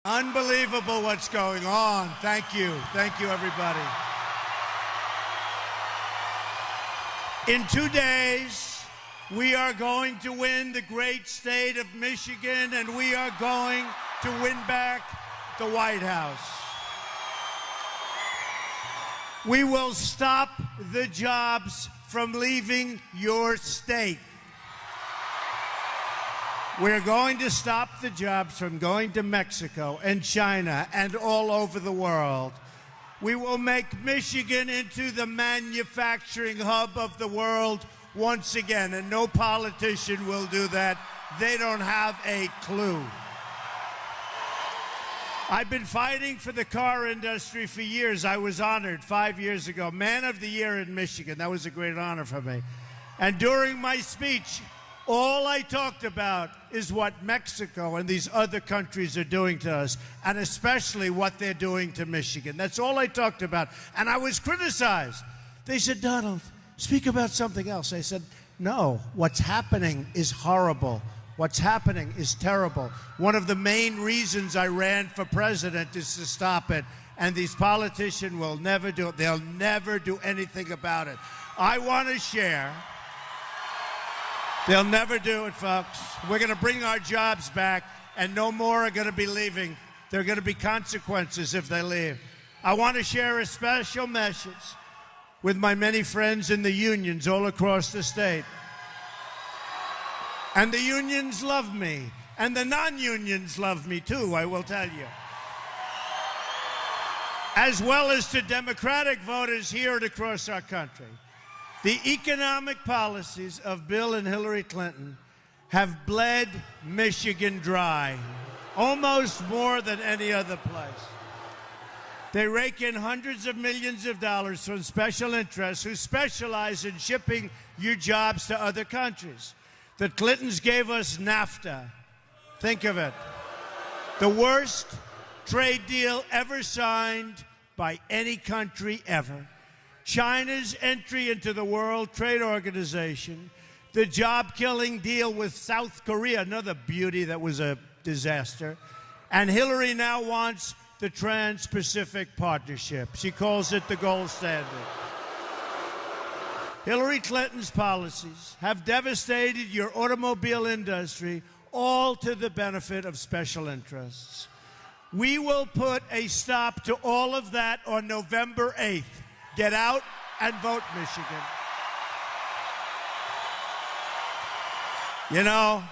Unbelievable what's going on. Thank you. Thank you, everybody. In 2 days, we are going to win the great state of Michigan, and we are going to win back the White House. We will stop the jobs from leaving your state. We're going to stop the jobs from going to Mexico and China and all over the world. We will make Michigan into the manufacturing hub of the world once again, and no politician will do that. They don't have a clue. I've been fighting for the car industry for years. I was honored 5 years ago, Man of the Year in Michigan. That was a great honor for me. And during my speech, all I talked about is what Mexico and these other countries are doing to us, and especially what they're doing to Michigan. That's all I talked about. And I was criticized. They said, Donald, speak about something else. I said, no, what's happening is horrible. What's happening is terrible. One of the main reasons I ran for president is to stop it. And these politicians will never do it. They'll never do anything about it. I want to share. They'll never do it, folks. We're going to bring our jobs back, and no more are going to be leaving. There are going to be consequences if they leave. I want to share a special message with my many friends in the unions all across the state. And the unions love me, and the non-unions love me too, I will tell you. As well as to Democratic voters here and across our country. The economic policies of Bill and Hillary Clinton have bled Michigan dry, almost more than any other place. They rake in hundreds of millions of dollars from special interests who specialize in shipping your jobs to other countries. The Clintons gave us NAFTA. Think of it. The worst trade deal ever signed by any country ever. China's entry into the World Trade Organization, the job-killing deal with South Korea, another beauty that was a disaster, and Hillary now wants the Trans-Pacific Partnership. She calls it the gold standard. Hillary Clinton's policies have devastated your automobile industry, all to the benefit of special interests. We will put a stop to all of that on November 8th. Get out and vote, Michigan. You know,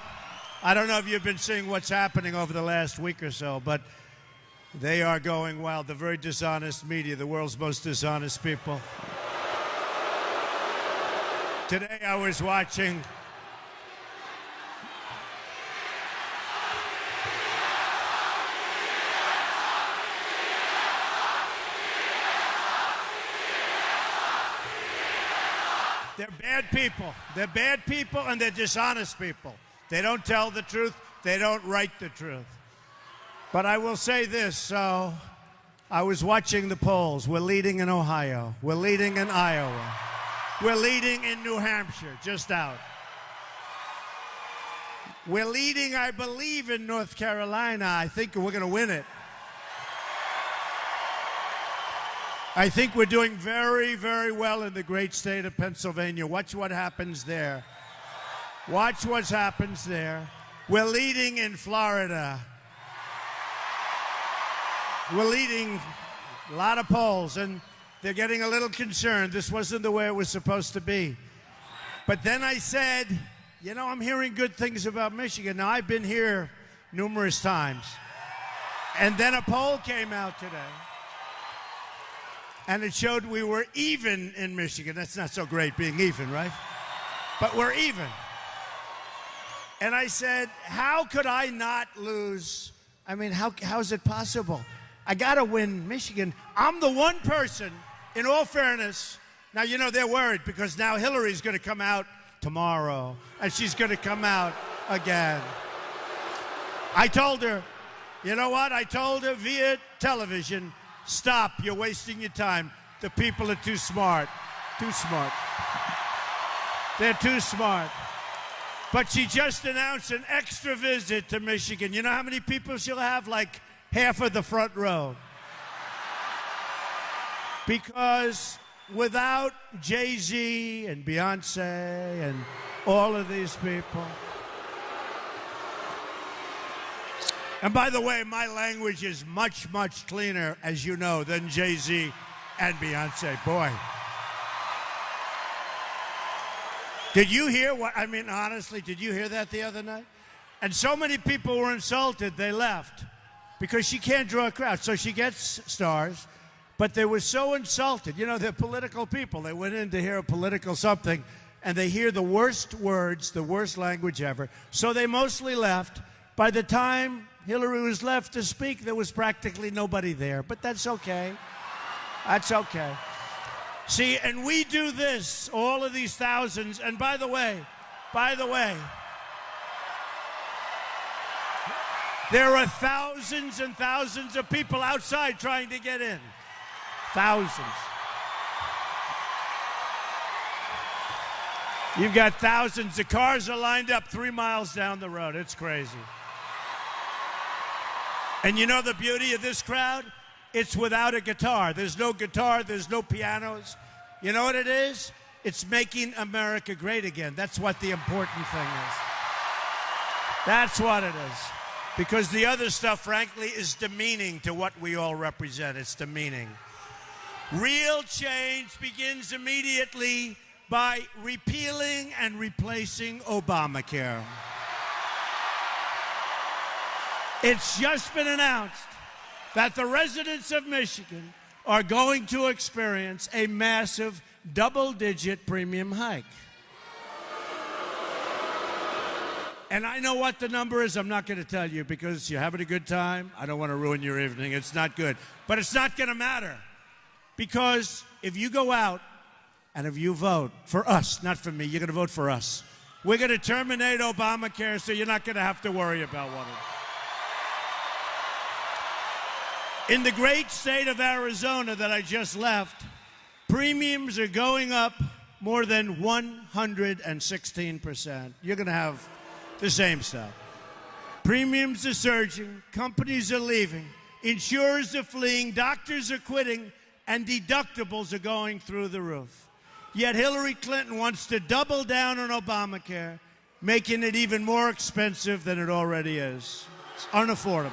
I don't know if you've been seeing what's happening over the last week or so, but they are going wild. The very dishonest media, the world's most dishonest people. Today I was watching They're bad people. They're bad people, and they're dishonest people. They don't tell the truth. They don't write the truth. But I will say this. So I was watching the polls. We're leading in Ohio. We're leading in Iowa. We're leading in New Hampshire, just out. We're leading, I believe, in North Carolina. I think we're going to win it. I think we're doing very, very well in the great state of Pennsylvania. Watch what happens there. Watch what happens there. We're leading in Florida. We're leading a lot of polls, and they're getting a little concerned. This wasn't the way it was supposed to be. But then I said, you know, I'm hearing good things about Michigan. Now, I've been here numerous times. And then a poll came out today. And it showed we were even in Michigan. That's not so great being even, right? But we're even. And I said, how could I not lose? I mean, how is it possible? I got to win Michigan. I'm the one person, in all fairness. Now, you know, they're worried because now Hillary's going to come out tomorrow. And she's going to come out again. I told her, you know what? I told her via television, stop, you're wasting your time. The people are too smart. Too smart. They're too smart. But she just announced an extra visit to Michigan. You know how many people she'll have? Like half of the front row. Because without Jay-Z and Beyonce and all of these people. And by the way, my language is much, much cleaner, as you know, than Jay-Z and Beyonce. Boy. Did you hear honestly, did you hear that the other night? And so many people were insulted, they left. Because she can't draw a crowd. So she gets stars. But they were so insulted. You know, they're political people. They went in to hear a political something, and they hear the worst words, the worst language ever. So they mostly left. By the time Hillary was left to speak, there was practically nobody there. But that's okay. That's okay. See, and we do this, all of these thousands. And by the way, there are thousands and thousands of people outside trying to get in. Thousands. You've got thousands. The cars are lined up 3 miles down the road. It's crazy. And you know the beauty of this crowd? It's without a guitar. There's no guitar. There's no pianos. You know what it is? It's making America great again. That's what the important thing is. That's what it is. Because the other stuff, frankly, is demeaning to what we all represent. It's demeaning. Real change begins immediately by repealing and replacing Obamacare. It's just been announced that the residents of Michigan are going to experience a massive double-digit premium hike. And I know what the number is. I'm not going to tell you because you're having a good time. I don't want to ruin your evening. It's not good. But it's not going to matter. Because if you go out and if you vote for us, not for me, you're going to vote for us. We're going to terminate Obamacare so you're not going to have to worry about one of them. In the great state of Arizona that I just left, premiums are going up more than 116%. You're going to have the same stuff. Premiums are surging, companies are leaving, insurers are fleeing, doctors are quitting, and deductibles are going through the roof. Yet Hillary Clinton wants to double down on Obamacare, making it even more expensive than it already is. It's unaffordable.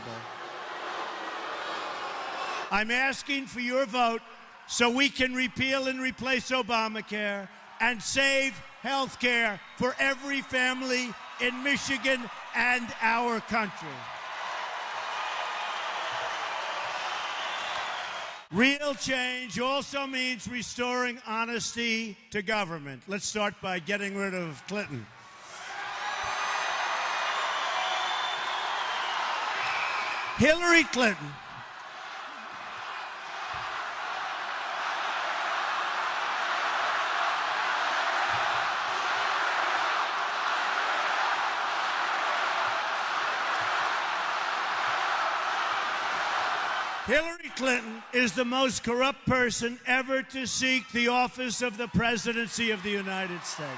I'm asking for your vote so we can repeal and replace Obamacare and save health care for every family in Michigan and our country. Real change also means restoring honesty to government. Let's start by getting rid of Clinton. Hillary Clinton Hillary Clinton is the most corrupt person ever to seek the office of the presidency of the United States.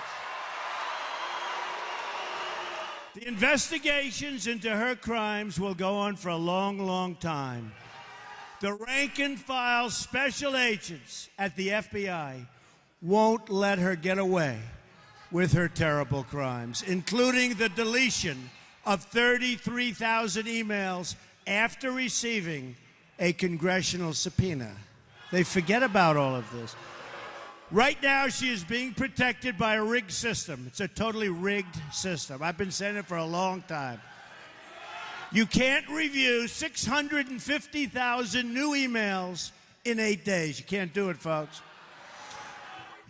The investigations into her crimes will go on for a long, long time. The rank-and-file special agents at the FBI won't let her get away with her terrible crimes, including the deletion of 33,000 emails after receiving a congressional subpoena. They forget about all of this. Right now, she is being protected by a rigged system. It's a totally rigged system. I've been saying it for a long time. You can't review 650,000 new emails in 8 days. You can't do it, folks.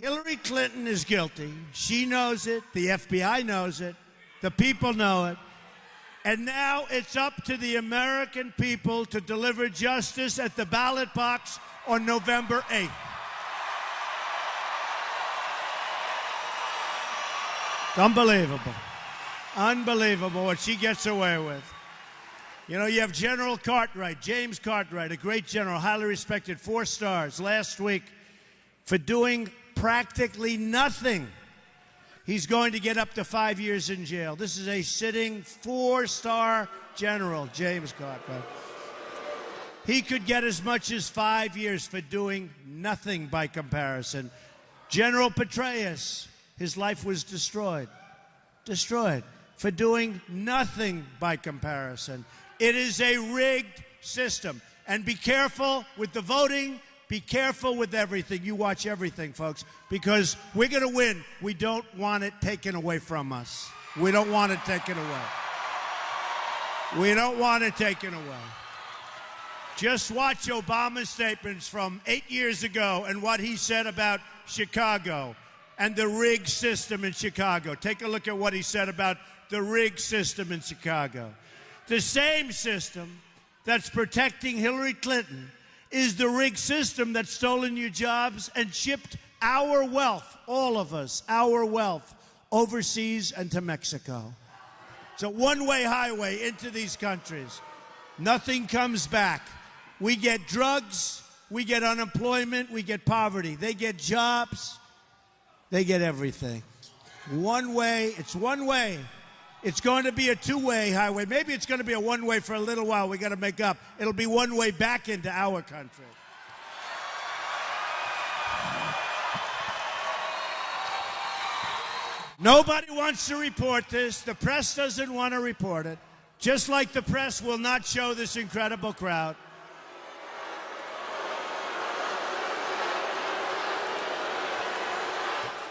Hillary Clinton is guilty. She knows it. The FBI knows it. The people know it. And now it's up to the American people to deliver justice at the ballot box on November 8th. It's unbelievable. Unbelievable what she gets away with. You know, you have General Cartwright, James Cartwright, a great general, highly respected, 4 stars last week for doing practically nothing. He's going to get up to 5 years in jail. This is a sitting 4-star general, James Cartwright. he could get as much as 5 years for doing nothing by comparison. General Petraeus, his life was destroyed for doing nothing by comparison. It is a rigged system. And be careful with the voting. Be careful with everything. You watch everything, folks, because we're going to win. We don't want it taken away from us. We don't want it taken away. We don't want it taken away. Just watch Obama's statements from 8 years ago and what he said about Chicago and the rigged system in Chicago. Take a look at what he said about the rigged system in Chicago. The same system that's protecting Hillary Clinton is the rigged system that's stolen your jobs and shipped our wealth, all of us, our wealth, overseas and to Mexico. It's a one-way highway into these countries. Nothing comes back. We get drugs, we get unemployment, we get poverty. They get jobs, they get everything. One way, it's one way. It's going to be a two-way highway. Maybe it's going to be a one-way for a little while. We got to make up. It'll be one way back into our country. Nobody wants to report this. The press doesn't want to report it. Just like the press will not show this incredible crowd.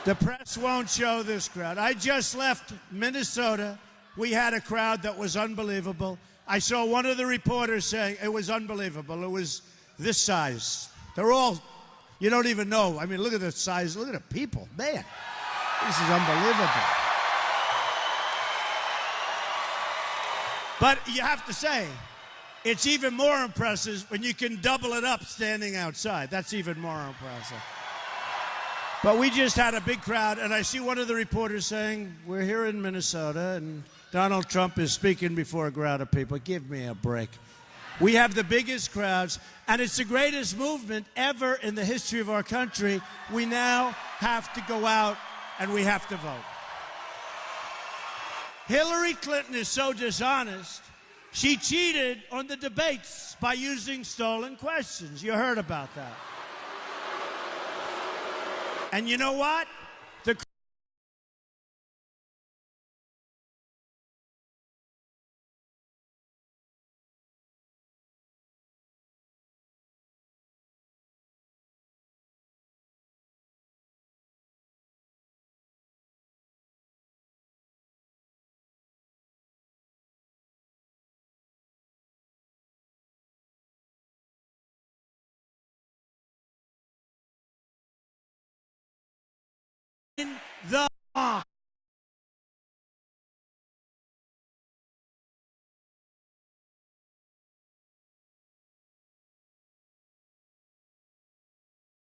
The press won't show this crowd. I just left Minnesota. We had a crowd that was unbelievable. I saw one of the reporters saying it was unbelievable. It was this size. They're all, you don't even know. I mean, look at the size. Look at the people. Man, this is unbelievable. But you have to say, it's even more impressive when you can double it up standing outside. That's even more impressive. But we just had a big crowd, and I see one of the reporters saying, we're here in Minnesota, and Donald Trump is speaking before a crowd of people. Give me a break. We have the biggest crowds, and it's the greatest movement ever in the history of our country. We now have to go out, and we have to vote. Hillary Clinton is so dishonest, she cheated on the debates by using stolen questions. You heard about that. And you know what?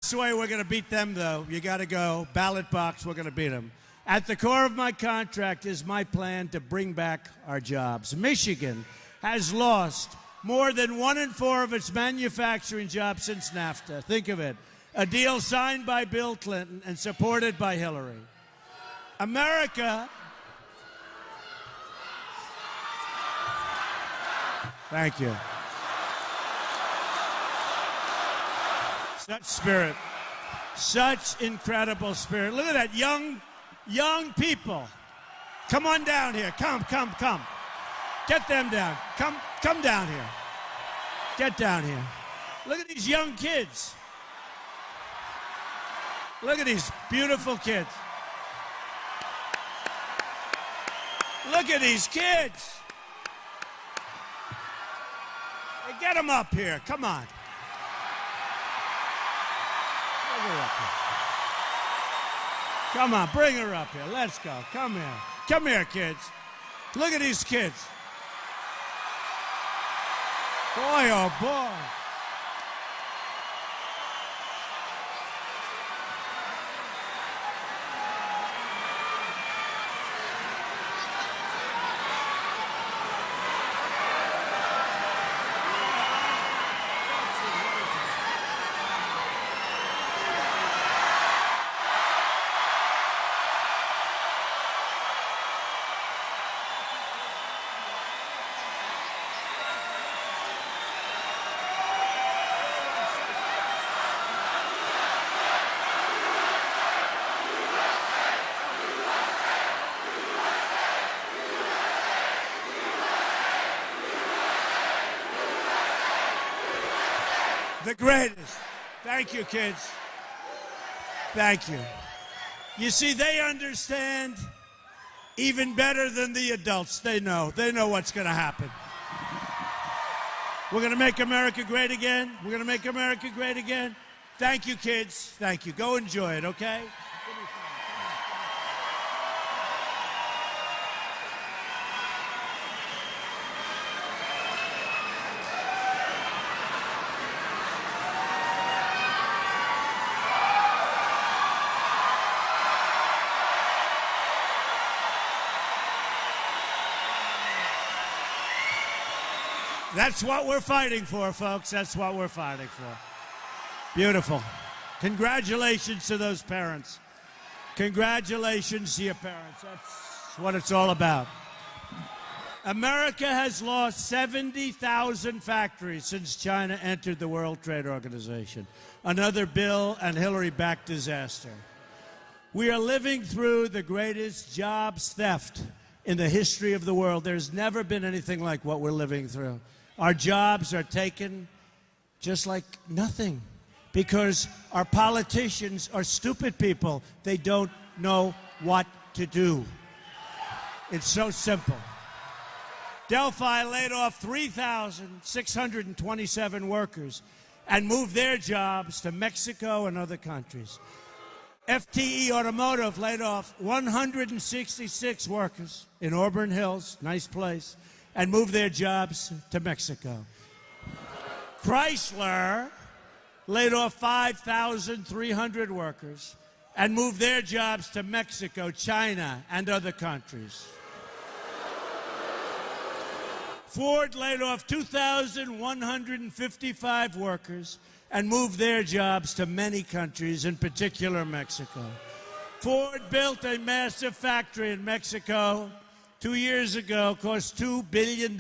That's the way we're going to beat them, though. You got to go. Ballot box, we're going to beat them. At the core of my contract is my plan to bring back our jobs. Michigan has lost more than 1 in 4 of its manufacturing jobs since NAFTA. Think of it. A deal signed by Bill Clinton and supported by Hillary. America. Thank you. Such spirit. Such incredible spirit. Look at that, young people. Come on down here. Come. Get them down. Come down here. Get down here. Look at these young kids. Look at these beautiful kids. Look at these kids. Hey, get them up here. Come on. Bring her up here. Come on, bring her up here. Let's go. Come here. Come here, kids. Look at these kids. Boy, oh boy. The greatest. Thank you, kids. Thank you. You see, they understand even better than the adults. They know what's going to happen. We're going to make America great again. We're going to make America great again. Thank you, kids. Thank you. Go enjoy it, okay? That's what we're fighting for, folks. That's what we're fighting for. Beautiful. Congratulations to those parents. Congratulations to your parents. That's what it's all about. America has lost 70,000 factories since China entered the World Trade Organization. Another Bill and Hillary-backed disaster. We are living through the greatest jobs theft in the history of the world. There's never been anything like what we're living through. Our jobs are taken just like nothing because our politicians are stupid people. They don't know what to do. It's so simple. Delphi laid off 3,627 workers and moved their jobs to Mexico and other countries. FTE Automotive laid off 166 workers in Auburn Hills, nice place, and moved their jobs to Mexico. Chrysler laid off 5,300 workers and moved their jobs to Mexico, China, and other countries. Ford laid off 2,155 workers and moved their jobs to many countries, in particular Mexico. Ford built a massive factory in Mexico 2 years ago, cost $2 billion.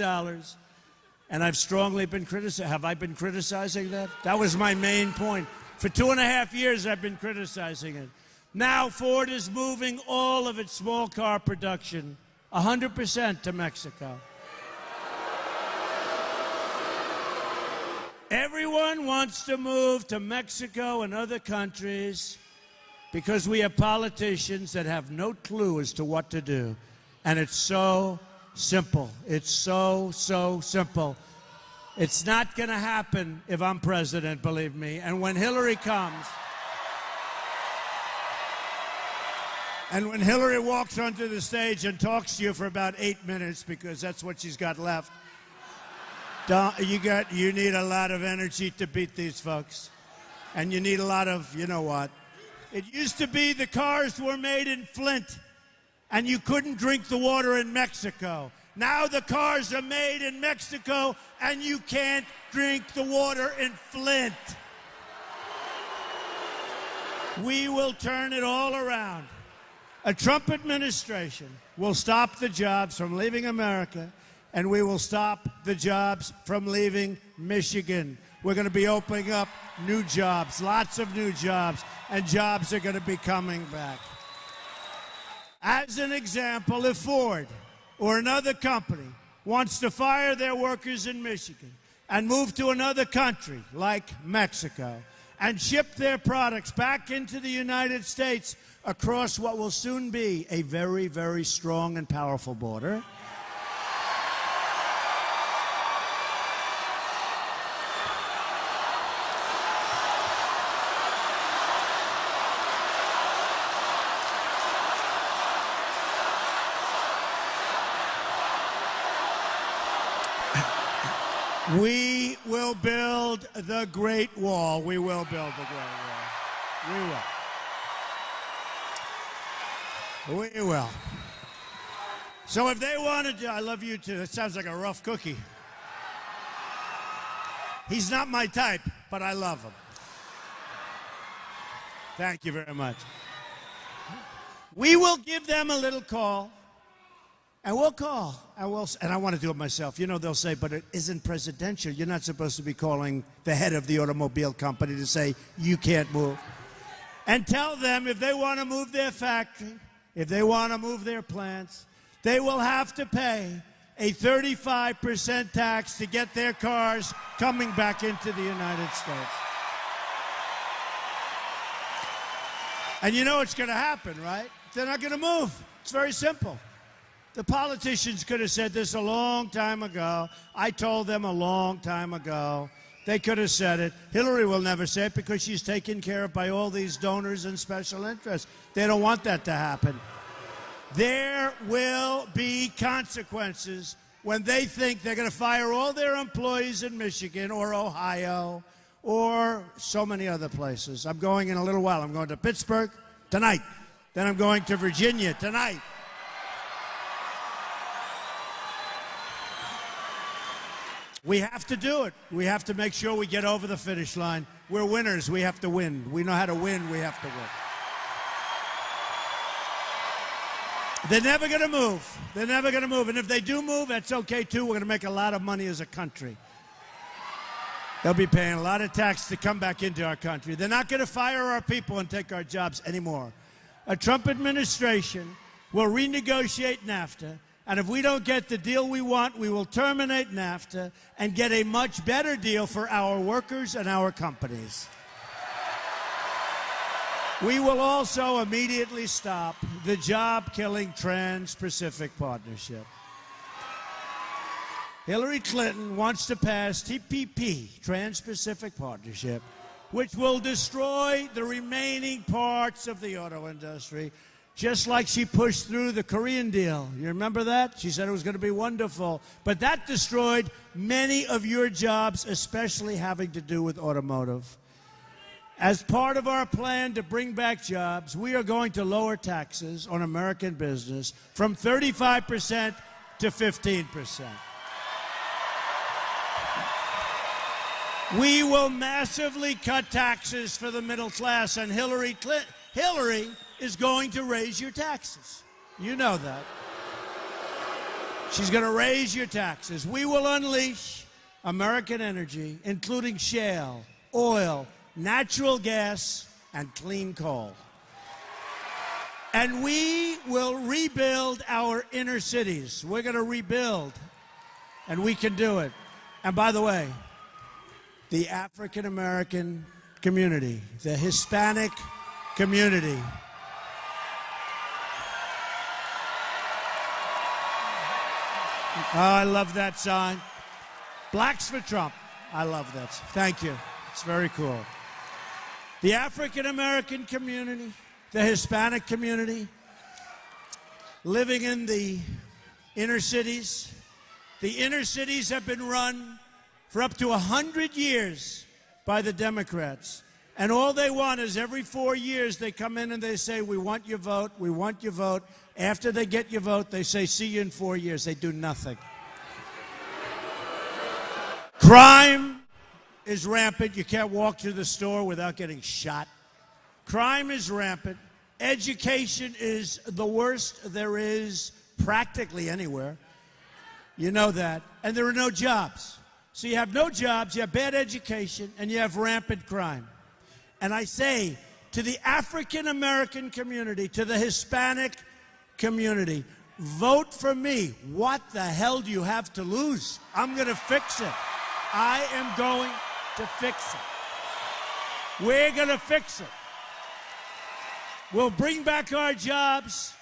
And I've strongly been criticizing. Have I been criticizing that? That was my main point. For 2.5 years, I've been criticizing it. Now Ford is moving all of its small car production, 100% to Mexico. Everyone wants to move to Mexico and other countries because we have politicians that have no clue as to what to do. And it's so simple. It's so simple. It's not going to happen if I'm president, believe me. And when Hillary comes, and when Hillary walks onto the stage and talks to you for about 8 minutes, because that's what she's got left, you need a lot of energy to beat these folks. And you need a lot of, you know what? It used to be the cars were made in Flint, and you couldn't drink the water in Mexico. Now the cars are made in Mexico, and you can't drink the water in Flint. We will turn it all around. A Trump administration will stop the jobs from leaving America, and we will stop the jobs from leaving Michigan. We're going to be opening up new jobs, lots of new jobs, and jobs are going to be coming back. As an example, if Ford or another company wants to fire their workers in Michigan and move to another country like Mexico and ship their products back into the United States across what will soon be a very, very strong and powerful border, we will build the Great Wall. We will build the Great Wall. We will. We will. So if they want to do, I love you too. That sounds like a rough cookie. He's not my type, but I love him. Thank you very much. We will give them a little call. And we'll call, and I want to do it myself. You know, they'll say, but it isn't presidential. You're not supposed to be calling the head of the automobile company to say, you can't move. And tell them if they want to move their factory, if they want to move their plants, they will have to pay a 35% tax to get their cars coming back into the United States. And you know what's going to happen, right? They're not going to move. It's very simple. The politicians could have said this a long time ago. I told them a long time ago. They could have said it. Hillary will never say it because she's taken care of by all these donors and special interests. They don't want that to happen. There will be consequences when they think they're going to fire all their employees in Michigan or Ohio or so many other places. I'm going in a little while. I'm going to Pittsburgh tonight. Then I'm going to Virginia tonight. We have to do it. We have to make sure we get over the finish line. We're winners. We have to win. We know how to win. We have to win. They're never going to move. They're never going to move. And if they do move, that's okay, too. We're going to make a lot of money as a country. They'll be paying a lot of tax to come back into our country. They're not going to fire our people and take our jobs anymore. A Trump administration will renegotiate NAFTA. And if we don't get the deal we want, we will terminate NAFTA and get a much better deal for our workers and our companies. We will also immediately stop the job-killing Trans-Pacific Partnership. Hillary Clinton wants to pass TPP, Trans-Pacific Partnership, which will destroy the remaining parts of the auto industry, just like she pushed through the Korean deal. You remember that? She said it was going to be wonderful. But that destroyed many of your jobs, especially having to do with automotive. As part of our plan to bring back jobs, we are going to lower taxes on American business from 35% to 15%. We will massively cut taxes for the middle class, and Hillary is going to raise your taxes. You know that. She's going to raise your taxes. We will unleash American energy, including shale, oil, natural gas, and clean coal. And we will rebuild our inner cities. We're going to rebuild, and we can do it. And by the way, the African American community, the Hispanic community, oh, I love that sign. Blacks for Trump. I love that. Thank you. It's very cool. The African American community, the Hispanic community, living in the inner cities. The inner cities have been run for up to 100 years by the Democrats. And all they want is every 4 years they come in and they say, we want your vote, we want your vote. After they get your vote, they say, see you in 4 years. They do nothing. Crime is rampant. You can't walk through the store without getting shot. Crime is rampant. Education is the worst there is practically anywhere. You know that. And there are no jobs. So you have no jobs, you have bad education, and you have rampant crime. And I say to the African American community, to the Hispanic community, vote for me. What the hell do you have to lose? I'm going to fix it. I am going to fix it. We're going to fix it. We'll bring back our jobs.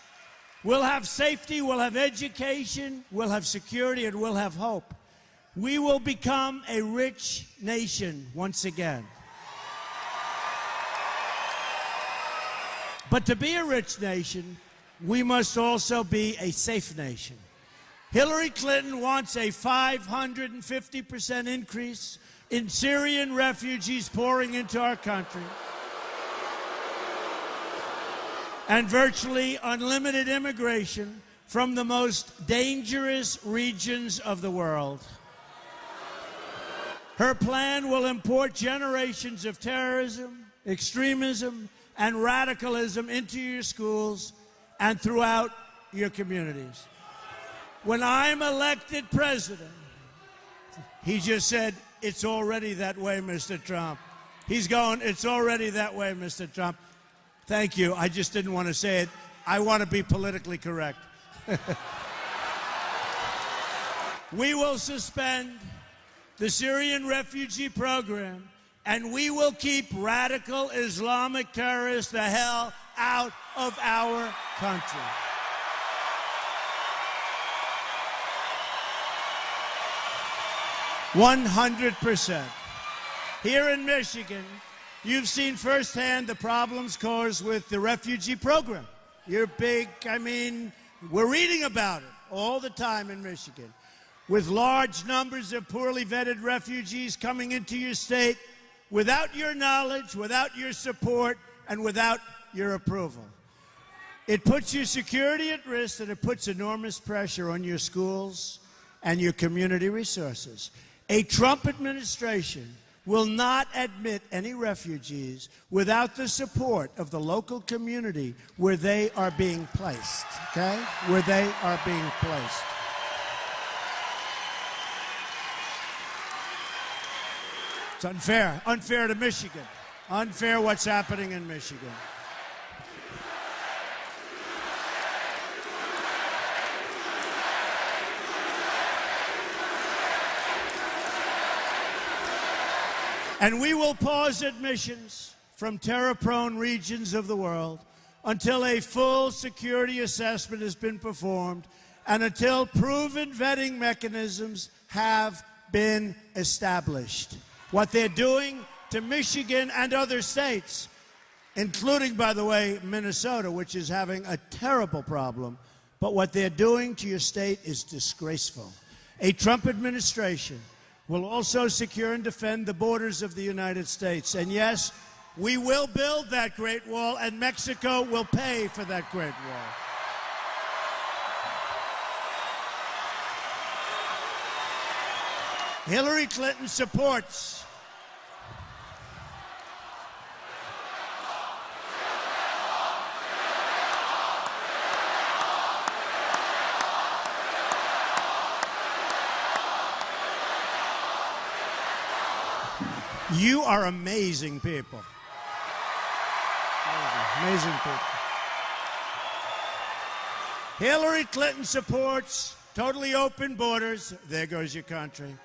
We'll have safety. We'll have education. We'll have security, and we'll have hope. We will become a rich nation once again. But to be a rich nation, we must also be a safe nation. Hillary Clinton wants a 550% increase in Syrian refugees pouring into our country, and virtually unlimited immigration from the most dangerous regions of the world. Her plan will import generations of terrorism, extremism, and radicalism into your schools and throughout your communities. When I'm elected president, he just said, it's already that way, Mr. Trump. He's going, it's already that way, Mr. Trump. Thank you. I just didn't want to say it. I want to be politically correct. We will suspend the Syrian refugee program, and we will keep radical Islamic terrorists the hell out of our country. "100%. Here in Michigan, you've seen firsthand the problems caused with the refugee program. We're reading about it all the time in Michigan. With large numbers of poorly vetted refugees coming into your state without your knowledge, without your support, and without your approval. It puts your security at risk, and it puts enormous pressure on your schools and your community resources. A Trump administration will not admit any refugees without the support of the local community where they are being placed, okay? Where they are being placed. It's unfair to Michigan. Unfair what's happening in Michigan. And we will pause admissions from terror-prone regions of the world until a full security assessment has been performed and until proven vetting mechanisms have been established. What they're doing to Michigan and other states, including, by the way, Minnesota, which is having a terrible problem, but what they're doing to your state is disgraceful. A Trump administration will also secure and defend the borders of the United States. And yes, we will build that Great Wall, and Mexico will pay for that Great Wall. Hillary Clinton supports You are amazing people. Amazing people. Hillary Clinton supports totally open borders. There goes your country.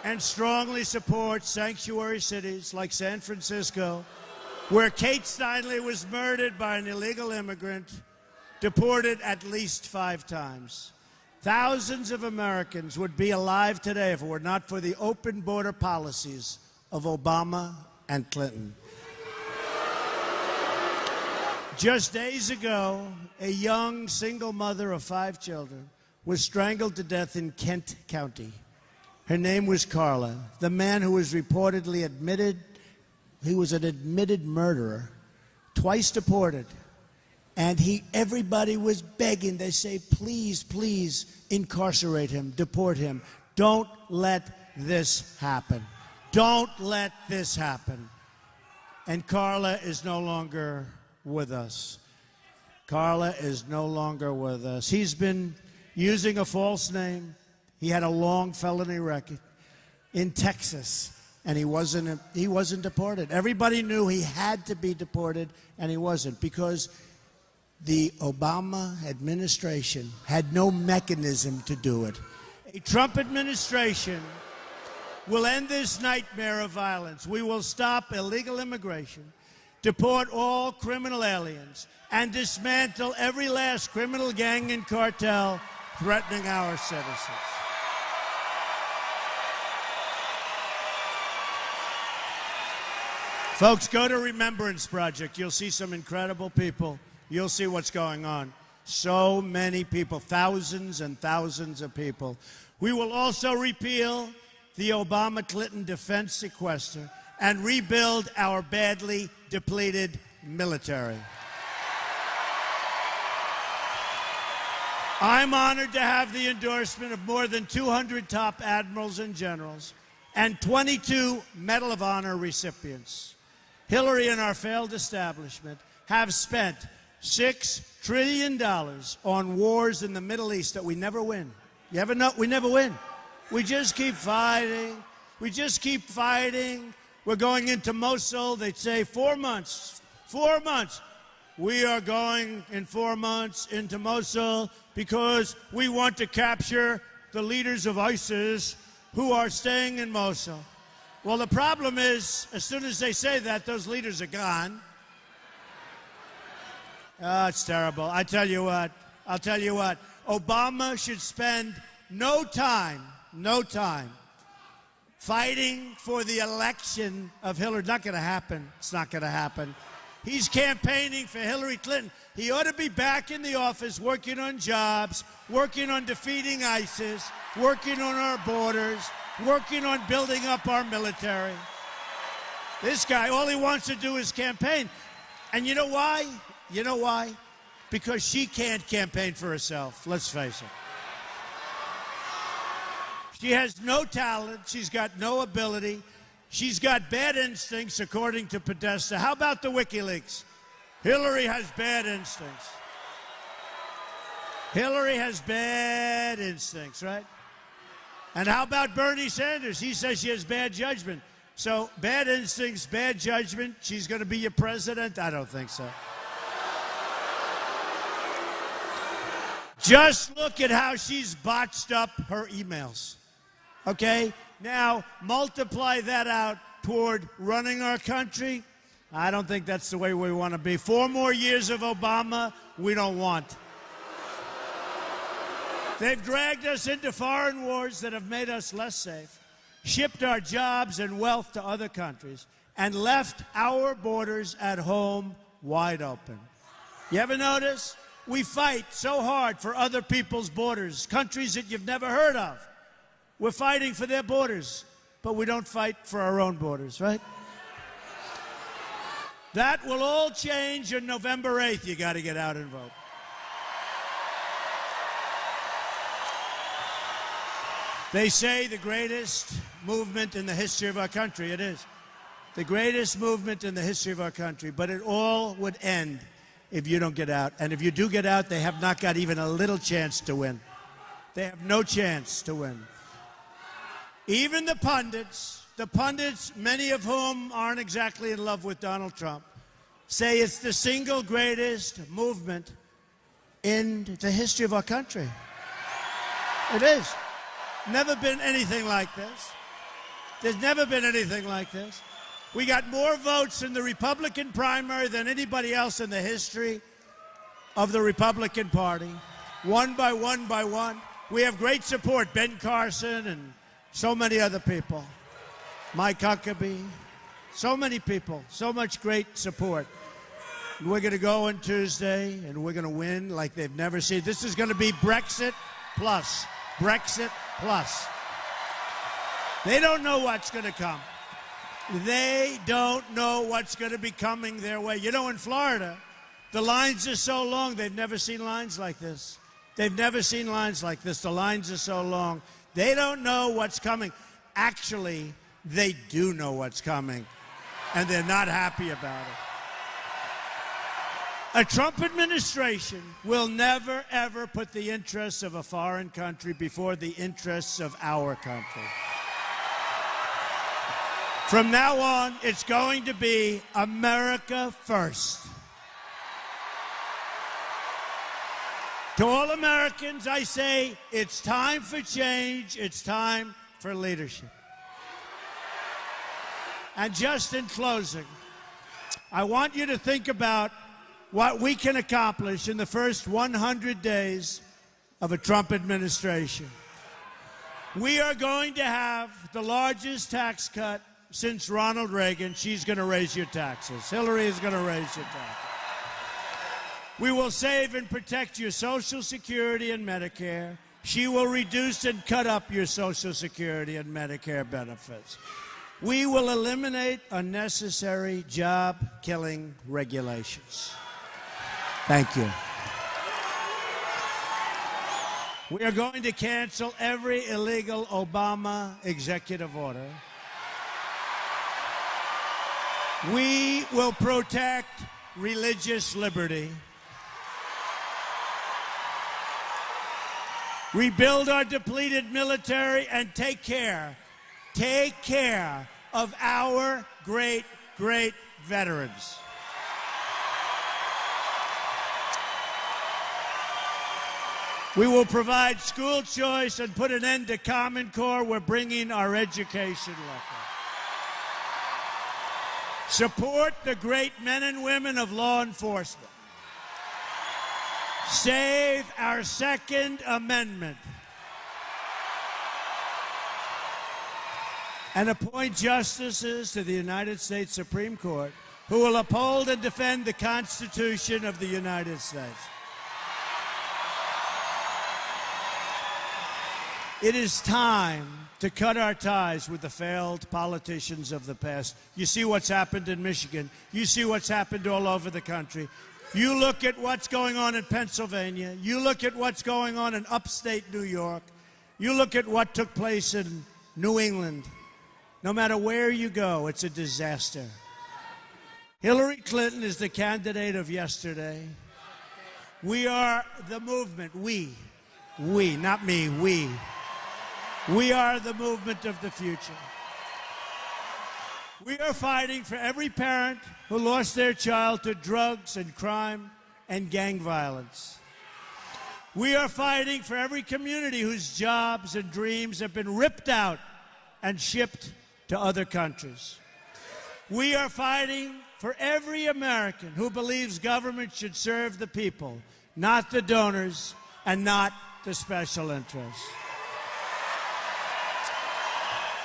And strongly supports sanctuary cities like San Francisco, where Kate Steinle was murdered by an illegal immigrant, deported at least 5 times. Thousands of Americans would be alive today if it were not for the open border policies of Obama and Clinton. Just days ago, a young single mother of 5 children was strangled to death in Kent County. Her name was Carla. The man who was reportedly admitted, he was an admitted murderer, twice deported. And everybody was begging. They say, please, please incarcerate him, deport him. Don't let this happen. Don't let this happen. And Carla is no longer with us. Carla is no longer with us. He's been using a false name. He had a long felony record in Texas, and he wasn't deported. Everybody knew he had to be deported, and he wasn't, because the Obama administration had no mechanism to do it. A Trump administration will end this nightmare of violence. We will stop illegal immigration, deport all criminal aliens, and dismantle every last criminal gang and cartel threatening our citizens. Folks, go to Remembrance Project. You'll see some incredible people. You'll see what's going on. So many people, thousands and thousands of people. We will also repeal the Obama-Clinton defense sequester and rebuild our badly depleted military. I'm honored to have the endorsement of more than 200 top admirals and generals and 22 Medal of Honor recipients. Hillary and our failed establishment have spent $6 trillion on wars in the Middle East that we never win. You ever know? We never win. We just keep fighting. We just keep fighting. We're going into Mosul. They'd say 4 months. 4 months. We are going in 4 months into Mosul because we want to capture the leaders of ISIS who are staying in Mosul. Well, the problem is, as soon as they say that, those leaders are gone. Oh, it's terrible. I'll tell you what. Obama should spend no time fighting for the election of Hillary. Not going to happen. It's not going to happen. He's campaigning for Hillary Clinton. He ought to be back in the office working on jobs, working on defeating ISIS, working on our borders, working on building up our military. This guy, all he wants to do is campaign. And you know why? You know why? Because she can't campaign for herself, let's face it. She has no talent. She's got no ability. She's got bad instincts, according to Podesta. How about the WikiLeaks? Hillary has bad instincts. Hillary has bad instincts, right? And how about Bernie Sanders? He says she has bad judgment. So bad instincts, bad judgment. She's going to be your president? I don't think so. Just look at how she's botched up her emails. Okay? Now, multiply that out toward running our country. I don't think that's the way we want to be. 4 more years of Obama, we don't want. They've dragged us into foreign wars that have made us less safe, shipped our jobs and wealth to other countries, and left our borders at home wide open. You ever notice? We fight so hard for other people's borders, countries that you've never heard of. We're fighting for their borders, but we don't fight for our own borders, right? That will all change on November 8th. You got to get out and vote. They say the greatest movement in the history of our country. It is. The greatest movement in the history of our country. But it all would end if you don't get out. And if you do get out, they have not got even a little chance to win. They have no chance to win. Even the pundits, many of whom aren't exactly in love with Donald Trump, say it's the single greatest movement in the history of our country. It is. Never been anything like this. There's never been anything like this. We got more votes in the Republican primary than anybody else in the history of the Republican Party. One by one by one. We have great support. Ben Carson and so many other people. Mike Huckabee. So many people. So much great support. We're going to go on Tuesday, and we're going to win like they've never seen. This is going to be Brexit plus. Brexit plus. They don't know what's going to come. They don't know what's going to be coming their way. You know, in Florida, the lines are so long, they've never seen lines like this. They've never seen lines like this. The lines are so long. They don't know what's coming. Actually, they do know what's coming, and they're not happy about it. A Trump administration will never, ever put the interests of a foreign country before the interests of our country. From now on, it's going to be America first. To all Americans, I say, it's time for change. It's time for leadership. And just in closing, I want you to think about what we can accomplish in the first 100 days of a Trump administration. We are going to have the largest tax cut since Ronald Reagan. She's going to raise your taxes. Hillary is going to raise your taxes. We will save and protect your Social Security and Medicare. She will reduce and cut up your Social Security and Medicare benefits. We will eliminate unnecessary job-killing regulations. Thank you. We are going to cancel every illegal Obama executive order. We will protect religious liberty. Rebuild our depleted military and take care of our great, great veterans. We will provide school choice and put an end to Common Core. We're bringing our education level. Support the great men and women of law enforcement. Save our Second Amendment. And appoint justices to the United States Supreme Court who will uphold and defend the Constitution of the United States. It is time to cut our ties with the failed politicians of the past. You see what's happened in Michigan. You see what's happened all over the country. You look at what's going on in Pennsylvania. You look at what's going on in upstate New York. You look at what took place in New England. No matter where you go, it's a disaster. Hillary Clinton is the candidate of yesterday. We are the movement. We, not me, we. We are the movement of the future. We are fighting for every parent who lost their child to drugs and crime and gang violence. We are fighting for every community whose jobs and dreams have been ripped out and shipped to other countries. We are fighting for every American who believes government should serve the people, not the donors and not the special interests.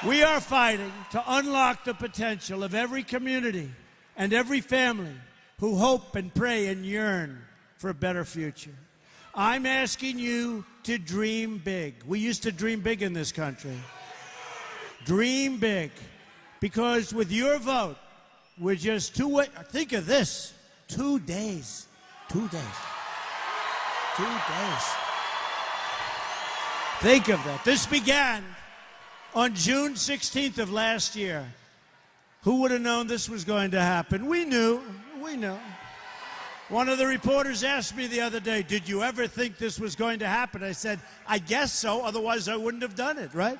We are fighting to unlock the potential of every community and every family who hope and pray and yearn for a better future. I'm asking you to dream big. We used to dream big in this country. Dream big. Because with your vote, we're just think of this, 2 days. 2 days. 2 days. Think of that. This began on June 16th of last year. Who would have known this was going to happen? We knew. One of the reporters asked me the other day, did you ever think this was going to happen? I said, I guess so, otherwise I wouldn't have done it, right?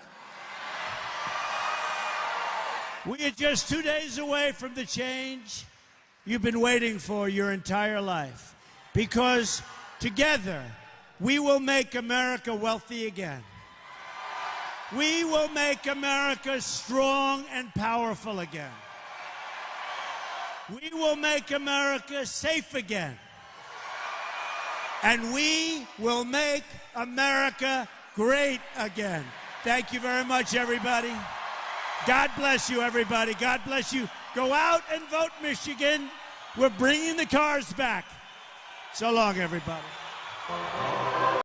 We are just 2 days away from the change you've been waiting for your entire life. Because together, we will make America wealthy again. We will make America strong and powerful again. We will make America safe again. And we will make America great again. Thank you very much, everybody. God bless you, everybody. God bless you. Go out and vote, Michigan. We're bringing the cars back. So long, everybody.